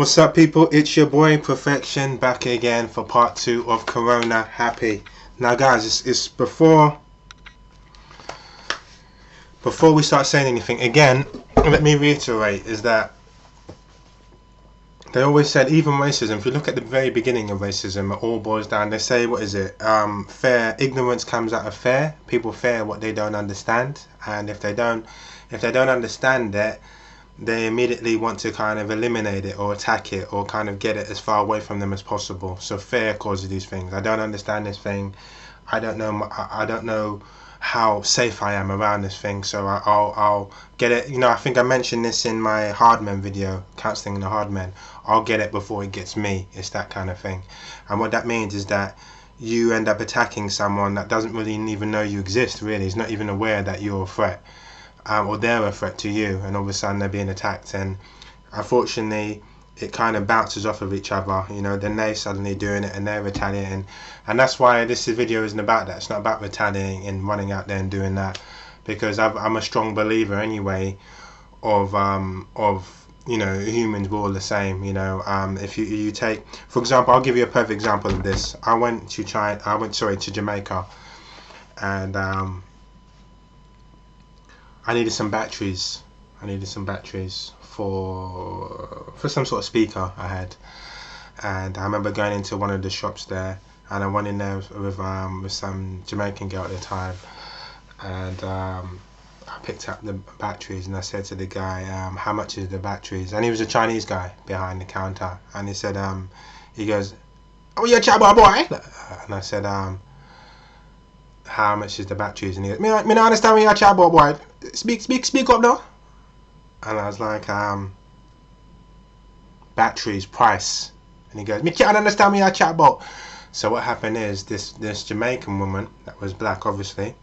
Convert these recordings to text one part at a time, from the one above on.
What's up, people? It's your boy Perfection back again for part 2 of Corona Happy. Now guys, it's before we start saying anything again, let me reiterate is that they always said even racism, if you look at the very beginning of racism, it all boils down, they say, what is it, ignorance comes out of fear. People fear what they don't understand, and if they don't understand it, they immediately want to kind of eliminate it or attack it or kind of get it as far away from them as possible. So fear causes these things. I don't understand this thing. I don't know how safe I am around this thing, so I'll get it. You know, I think I mentioned this in my hard men video, counseling the hard men. I'll get it before it gets me. It's that kind of thing. And what that means is that you end up attacking someone that doesn't really even know you exist, really. Is not even aware that you're a threat. Or they're a threat to you, and all of a sudden they're being attacked, and unfortunately it kind of bounces off of each other. You know, then they suddenly doing it and they're retaliating, and that's why this video isn't about that. It's not about retaliating and running out there and doing that, because I'm a strong believer anyway of you know, humans were all the same. You know, if you take, for example, I'll give you a perfect example of this. I went to Jamaica, and I needed some batteries. For some sort of speaker I had, and I remember going into one of the shops there, and I went in there with some Jamaican girl at the time, and I picked up the batteries, and I said to the guy, how much is the batteries? And he was a Chinese guy behind the counter, and he said, he goes, oh, you're a Chabo boy? And I said, how much is the batteries? And he goes, me not understand what you're a Chabo boy. Speak up now. And I was like, batteries price. And he goes, me can't understand what you're chat about. So what happened is this Jamaican woman that was black, obviously,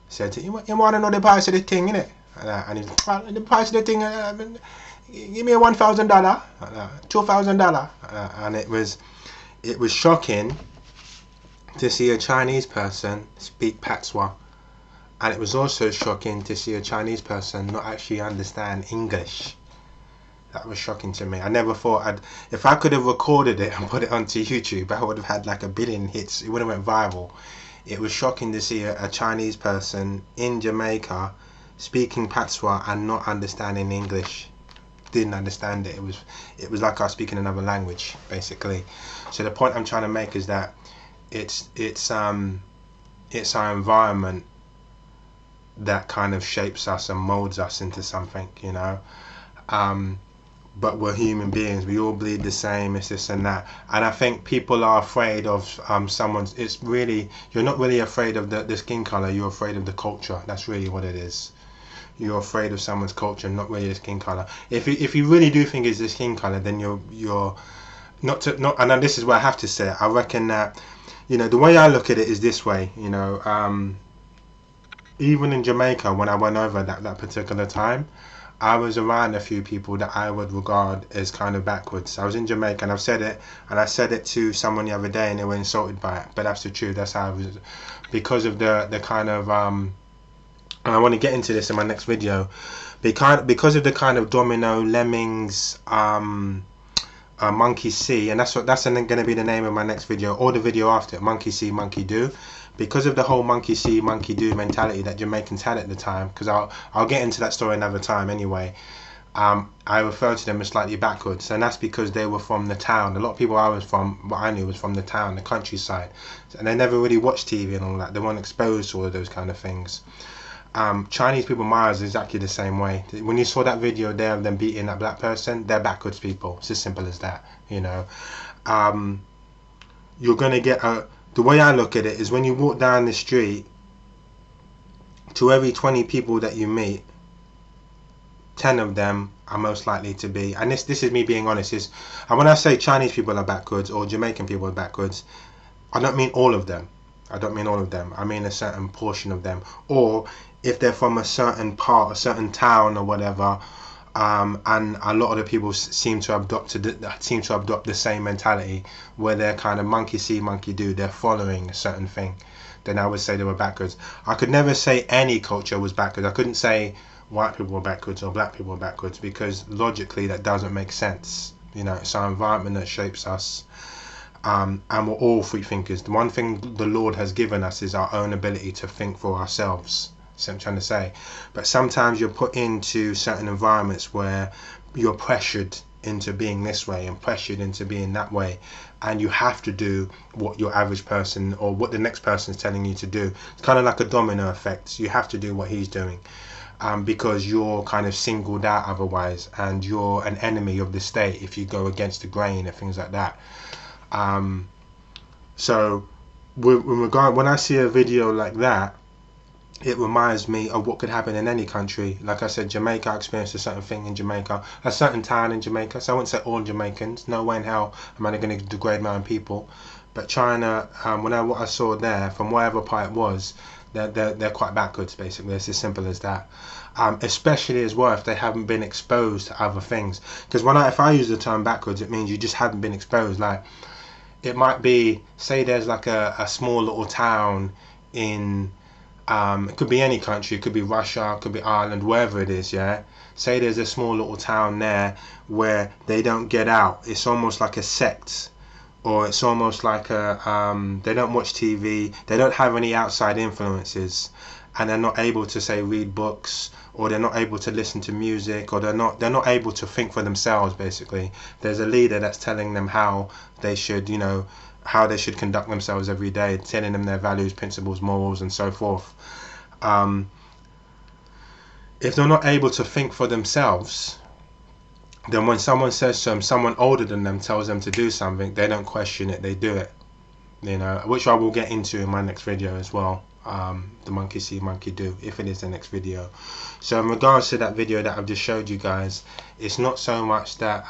said, you want to know the price of the thing, innit? And he's like, the price of the thing, give me a $1,000, $2,000. And it was shocking to see a Chinese person speak patois. And it was also shocking to see a Chinese person not actually understand English. That was shocking to me. I never thought if I could have recorded it and put it onto YouTube, I would have had like 1 billion hits. It would have went viral. It was shocking to see a Chinese person in Jamaica speaking patois and not understanding English. Didn't understand it. It was like I was speaking another language, basically. So the point I'm trying to make is that it's our environment that kind of shapes us and molds us into something, you know. But we're human beings, we all bleed the same, it's this and that. And I think people are afraid of someone's, it's really, you're not really afraid of the skin color, you're afraid of the culture. That's really what it is. You're afraid of someone's culture, not really the skin color. If you really do think it's the skin color, then you're not, and this is what I have to say, I reckon that, you know, the way I look at it is this way, you know. Even in Jamaica, when I went over that particular time, I was around a few people that I would regard as kind of backwards. I was in Jamaica, and I've said it, and I said it to someone the other day, and they were insulted by it. But that's the truth. That's how I was, because of the kind of and I want to get into this in my next video, because of the kind of domino lemmings, monkey see, and that's going to be the name of my next video, or the video after it, monkey see, monkey do. Because of the whole monkey see, monkey do mentality that Jamaicans had at the time, because I'll get into that story another time anyway, I refer to them as slightly backwards, and that's because they were from the town. A lot of people what I knew was from the town, the countryside, and they never really watched TV and all that. They weren't exposed to all of those kind of things. Chinese people my eyes is exactly the same way. When you saw that video there of them beating that black person, they're backwards people. It's as simple as that, you know. You're going to get the way I look at it is, when you walk down the street, to every 20 people that you meet, 10 of them are most likely to be, and this is me being honest, and when I say Chinese people are backwards or Jamaican people are backwards, I don't mean all of them. I mean a certain portion of them, or if they're from a certain part, a certain town or whatever, and a lot of the people seem to adopt the same mentality, where they're kind of monkey see, monkey do. They're following a certain thing. Then I would say they were backwards. I could never say any culture was backwards. I couldn't say white people were backwards or black people were backwards, because logically that doesn't make sense. You know, it's our environment that shapes us. And we're all free thinkers. The one thing the Lord has given us is our own ability to think for ourselves. That's what I'm trying to say. But sometimes you're put into certain environments where you're pressured into being this way and pressured into being that way, and you have to do what your average person or what the next person is telling you to do. It's kind of like a domino effect. You have to do what he's doing, because you're kind of singled out otherwise, and you're an enemy of the state if you go against the grain and things like that. So when I see a video like that, it reminds me of what could happen in any country. Like I said, Jamaica, I experienced a certain thing in Jamaica, a certain town in Jamaica. So I wouldn't say all Jamaicans. No way in hell am I going to degrade my own people. But China, what I saw there, from wherever part it was, they're quite backwards, basically. It's as simple as that. Especially as well if they haven't been exposed to other things. Because if I use the term backwards, it means you just haven't been exposed. Like, it might be, say there's like a small little town in, it could be any country, it could be Russia, it could be Ireland, wherever it is, yeah? Say there's a small little town there where they don't get out. It's almost like a sect, or it's almost like they don't watch TV, they don't have any outside influences, and they're not able to, say, read books, or they're not able to listen to music, or they're not able to think for themselves, basically. There's a leader that's telling them how they should, how they should conduct themselves every day, telling them their values, principles, morals, and so forth. If they're not able to think for themselves, then when someone says to them, someone older than them tells them to do something, they don't question it, they do it. Which I will get into in my next video as well. The monkey see, monkey do, if it is the next video. So in regards to that video that I've just showed you guys, it's not so much that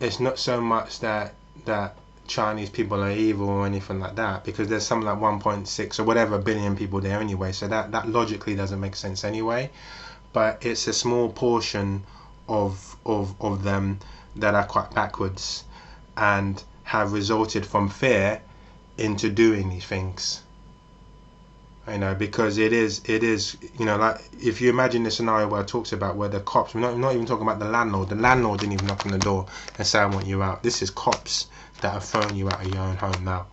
that Chinese people are evil or anything like that, because there's something like 1.6 or whatever billion people there anyway, so that logically doesn't make sense anyway. But it's a small portion of them that are quite backwards and have resulted from fear into doing these things. Because it is, like, if you imagine the scenario where it talks about where the cops, we're not even talking about the landlord didn't even knock on the door and say I want you out. This is cops that have thrown you out of your own home now,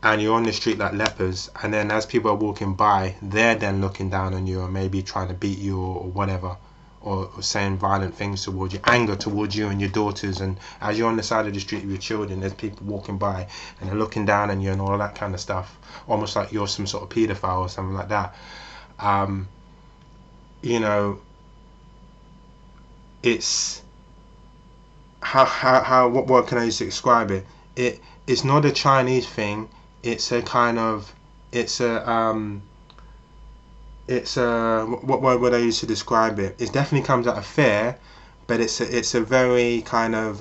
and you're on the street like lepers, and then as people are walking by, they're then looking down on you, or maybe trying to beat you or whatever, or saying violent things towards you, anger towards you and your daughters. And as you're on the side of the street with your children, there's people walking by and they're looking down on you and all that kind of stuff, almost like you're some sort of paedophile or something like that. It's what can I use to describe it? It's not a Chinese thing. It's a kind of, what word would I use to describe it? It definitely comes out of fear, but it's a very kind of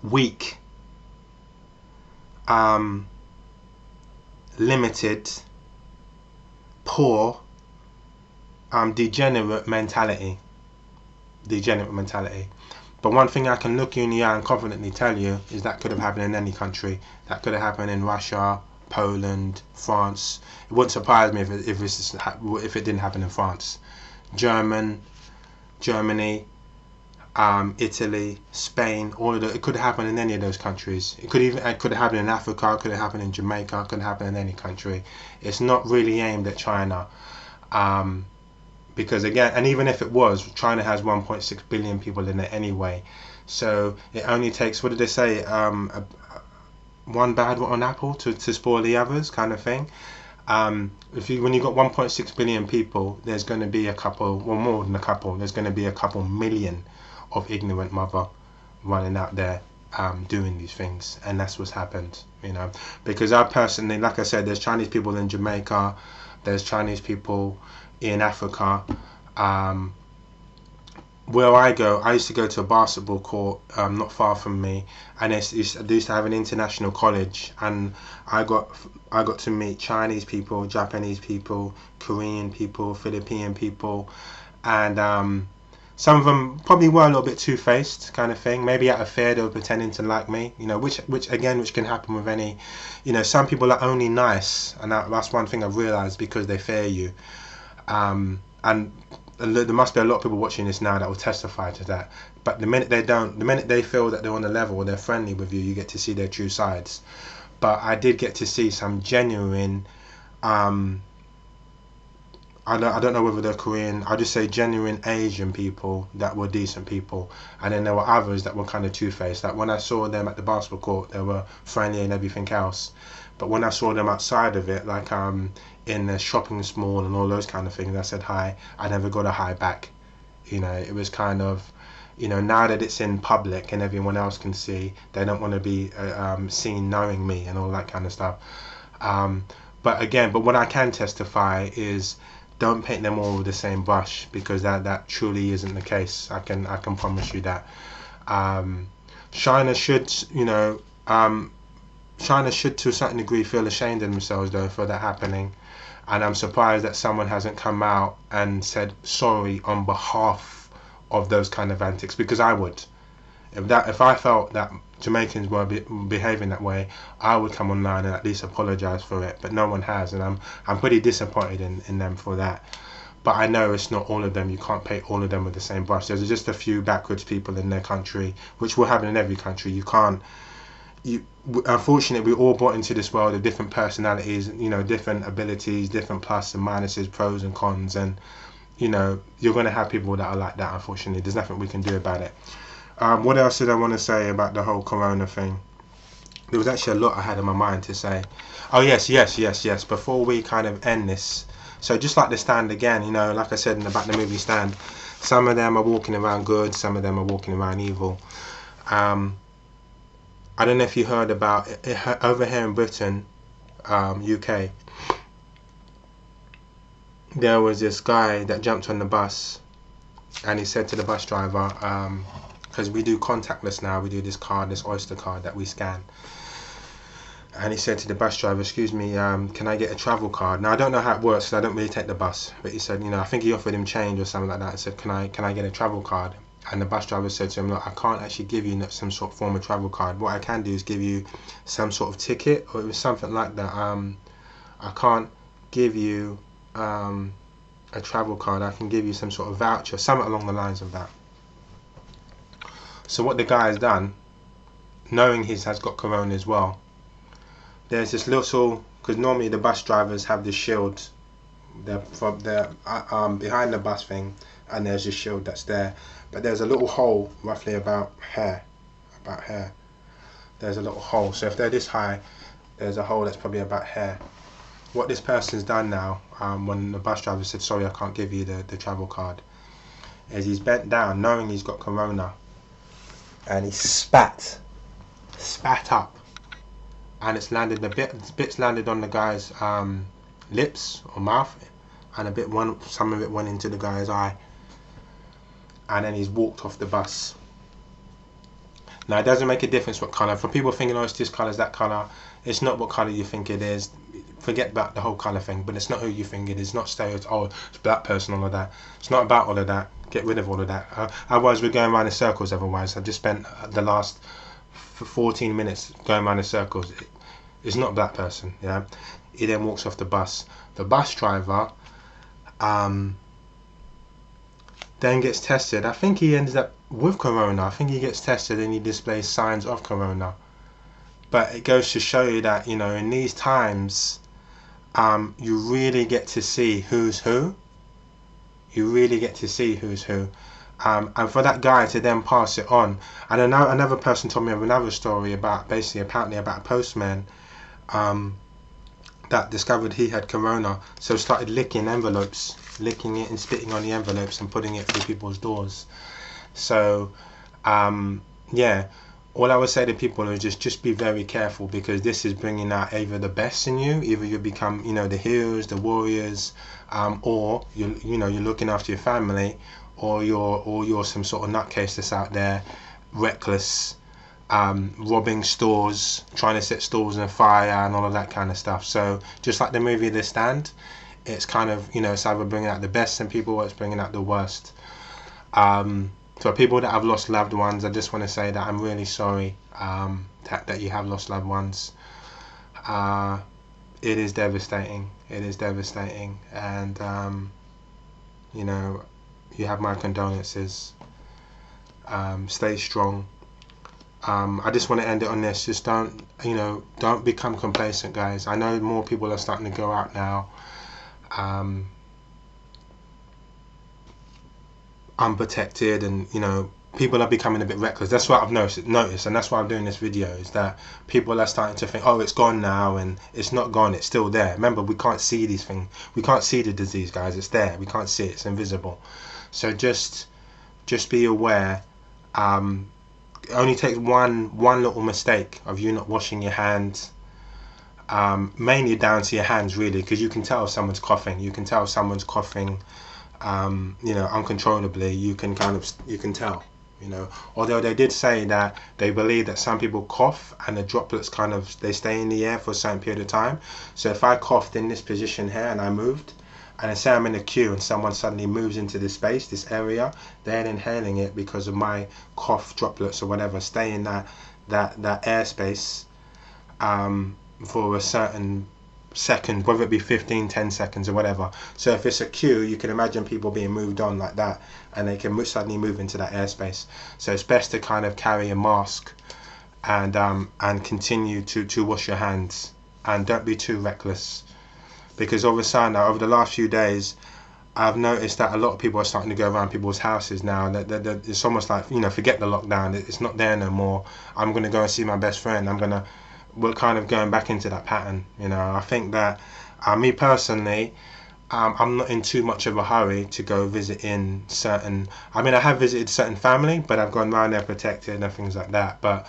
weak, limited, poor, degenerate mentality. But one thing I can look you in the eye and confidently tell you is that could have happened in any country. That could have happened in Russia, Poland, France. It wouldn't surprise me if it didn't happen in France. Germany, Italy, Spain, all of it could have happened in any of those countries. It could have happened in Africa, it could have happened in Jamaica, it could have happened in any country. It's not really aimed at China. Because again, and even if it was, China has 1.6 billion people in it anyway. So it only takes, what did they say, one bad one apple to spoil the others, kind of thing. When you've got 1.6 billion people, there's going to be a couple, well, more than a couple, there's going to be a couple million of ignorant mother running out there doing these things. And that's what's happened, because I personally, like I said, there's Chinese people in Jamaica, there's Chinese people in Africa. Where I used to go to a basketball court not far from me, and they used to have an international college, and I got to meet Chinese people, Japanese people, Korean people, Philippine people, and some of them probably were a little bit two-faced, kind of thing. Maybe out of fear they were pretending to like me, which can happen with any, some people are only nice, and that's one thing I've realized, because they fear you. And there must be a lot of people watching this now that will testify to that. But the minute they don't, the minute they feel that they're on the level or they're friendly with you, you get to see their true sides. But I did get to see some genuine, I don't know whether they're Korean, I'll just say genuine Asian people that were decent people. And then there were others that were kind of two-faced. Like when I saw them at the basketball court, they were friendly and everything else. But when I saw them outside of it, like in the shopping mall and all those kind of things, I said hi. I never got a hi back. You know, it was kind of, you know, now that it's in public and everyone else can see, they don't want to be seen knowing me and all that kind of stuff. But what I can testify is, don't paint them all with the same brush, because that truly isn't the case. I can promise you that. China should, China should to a certain degree feel ashamed of themselves though for that happening, and I'm surprised that someone hasn't come out and said sorry on behalf of those kind of antics, because I would. If I felt that Jamaicans were behaving that way, I would come online and at least apologise for it. But no one has, and I'm pretty disappointed in them for that. But I know it's not all of them. You can't paint all of them with the same brush. There's just a few backwards people in their country, which will happen in every country. Unfortunately, we're all brought into this world of different personalities, different abilities, different plus and minuses, pros and cons, and you're going to have people that are like that. Unfortunately, there's nothing we can do about it. What else did I want to say about the whole corona thing? There was actually a lot I had in my mind to say. Oh yes. Before we kind of end this, so just like the Stand again, like I said about the movie Stand, some of them are walking around good, some of them are walking around evil. I don't know if you heard about it, over here in Britain, UK. There was this guy that jumped on the bus, and he said to the bus driver, because we do contactless now, we do this Oyster card that we scan. And he said to the bus driver, excuse me, can I get a travel card? Now I don't know how it works because I don't really take the bus, but he said, I think he offered him change or something like that, and said, can I get a travel card? And the bus driver said to him, look, I can't actually give you some sort of form of travel card. What I can do is give you some sort of ticket, or it was something like that. I can't give you a travel card. I can give you some sort of voucher, something along the lines of that. So what the guy has done, knowing he has got corona as well, there's this little, because normally the bus drivers have this shield, they're behind the bus thing, and there's this shield that's there, but there's a little hole roughly about here. There's a little hole, so if they're this high, there's a hole that's probably about here. What this person's done now, when the bus driver said sorry I can't give you the travel card, is he's bent down knowing he's got corona, and he spat up, and it's landed bits landed on the guy's lips or mouth, and some of it went into the guy's eye, and then he's walked off the bus. Now it doesn't make a difference what colour. For people thinking, oh, it's this colour, it's that colour, it's not what colour you think it is. Forget about the whole colour thing, but it's not who you think it is. It's not stereotype, oh, it's black person, all of that. It's not about all of that. Get rid of all of that. Otherwise we're going around in circles otherwise. I've just spent the last 14 minutes going around in circles. It's not a black person, yeah. He then walks off the bus. The bus driver then gets tested. I think he ends up with corona. I think he gets tested and he displays signs of corona. But it goes to show you that, in these times, you really get to see who's who. You really get to see who's who. And for that guy to then pass it on. And another person told me of another story about, apparently about a postman that discovered he had corona, so started licking envelopes, licking it and spitting on the envelopes and putting it through people's doors. So yeah, all I would say to people is just be very careful, because this is bringing out either the best in you, either you become the heroes, the warriors, or you're looking after your family, or you're some sort of nutcase that's out there reckless, robbing stores, trying to set stores on fire and all of that kind of stuff. So just like the movie The Stand, it's kind of it's either bringing out the best in people or it's bringing out the worst. For people that have lost loved ones, I just want to say that I'm really sorry that you have lost loved ones. It is devastating. It is devastating, and you have my condolences. Stay strong. I just want to end it on this. Just don't become complacent, guys. I know more people are starting to go out now, unprotected, and people are becoming a bit reckless. That's what I've noticed, and that's why I'm doing this video, is that people are starting to think, oh, it's gone now, and it's not gone, it's still there. Remember, we can't see these things. We can't see the disease, guys. It's there. We can't see it. It's invisible. So just be aware. It only takes one little mistake of you not washing your hands, mainly down to your hands, really, because you can tell if someone's coughing. You can tell if someone's coughing, uncontrollably. You can tell. Although they did say that they believe that some people cough and the droplets they stay in the air for a certain period of time. So if I coughed in this position here and I moved, and say I'm in a queue and someone suddenly moves into this space, this area, they're inhaling it because of my cough droplets or whatever, stay in that airspace for a certain second, whether it be 15, 10 seconds or whatever. So if it's a queue, you can imagine people being moved on like that, and they can suddenly move into that airspace. So it's best to carry a mask and continue to wash your hands, and don't be too reckless. Because all of a sudden, over the last few days, I've noticed that a lot of people are starting to go around people's houses now. That it's almost like, forget the lockdown. It's not there no more. I'm going to go and see my best friend. We're kind of going back into that pattern. I think that, me personally, I'm not in too much of a hurry to go visiting certain. I mean, I have visited certain family, but I've gone around there protected and things like that. But,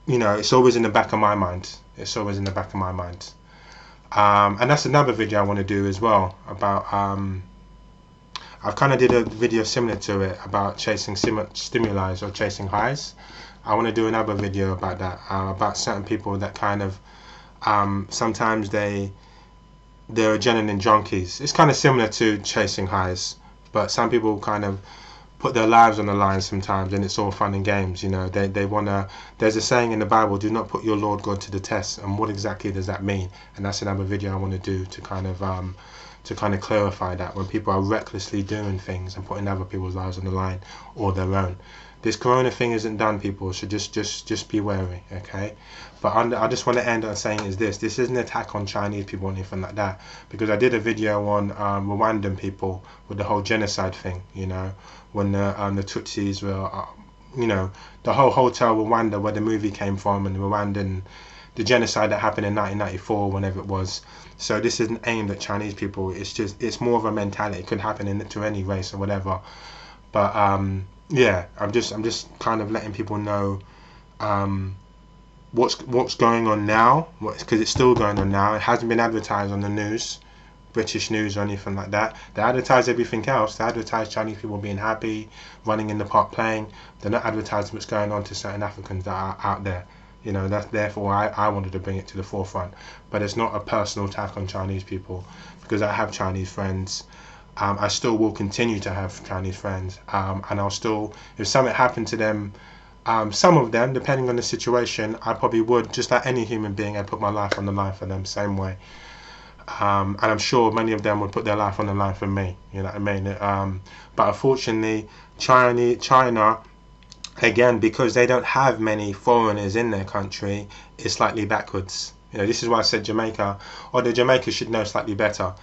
it's always in the back of my mind. It's always in the back of my mind. And that's another video I want to do as well about, I've kind of did a video similar to it about chasing stimuli or chasing highs. I want to do another video about that, about certain people that sometimes they're adrenaline junkies. It's kind of similar to chasing highs, but some people put their lives on the line sometimes, and it's all fun and games. They wanna. There's a saying in the Bible: "Do not put your Lord God to the test." And what exactly does that mean? And that's another video I want to do to kind of clarify that, when people are recklessly doing things and putting other people's lives on the line or their own. This corona thing isn't done, people, so just be wary, okay? But I just want to end on saying this isn't an attack on Chinese people or anything like that, because I did a video on Rwandan people with the whole genocide thing, when the Tutsis were, the whole hotel Rwanda where the movie came from, and the genocide that happened in 1994, whenever it was. So this isn't aimed at Chinese people. It's more of a mentality. It could happen to any race or whatever. But yeah, I'm just kind of letting people know what's going on now, because it's still going on now. It hasn't been advertised on the news, British news or anything like that. They advertise everything else. They advertise Chinese people being happy, running in the park playing. They're not advertising what's going on to certain Africans that are out there. That's therefore I wanted to bring it to the forefront. But it's not a personal attack on Chinese people, because I have Chinese friends. I still will continue to have Chinese friends, and I'll still, if something happened to them, some of them, depending on the situation, I probably would, just like any human being, I'd put my life on the line for them, same way. And I'm sure many of them would put their life on the line for me, you know what I mean? But unfortunately, China, again, because they don't have many foreigners in their country, is slightly backwards. This is why I said Jamaica, or the Jamaica should know slightly better.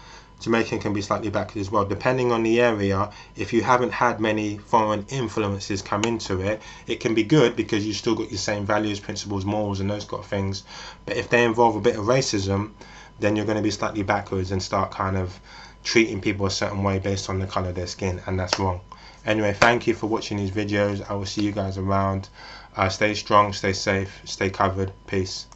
Jamaican can be slightly backwards as well, depending on the area. If you haven't had many foreign influences come into it, it can be good because you've still got your same values, principles, morals, and those kind of things. But if they involve a bit of racism, then you're going to be slightly backwards and start kind of treating people a certain way based on the colour of their skin, and that's wrong. Anyway, thank you for watching these videos. I will see you guys around. Stay strong, stay safe, stay covered. Peace.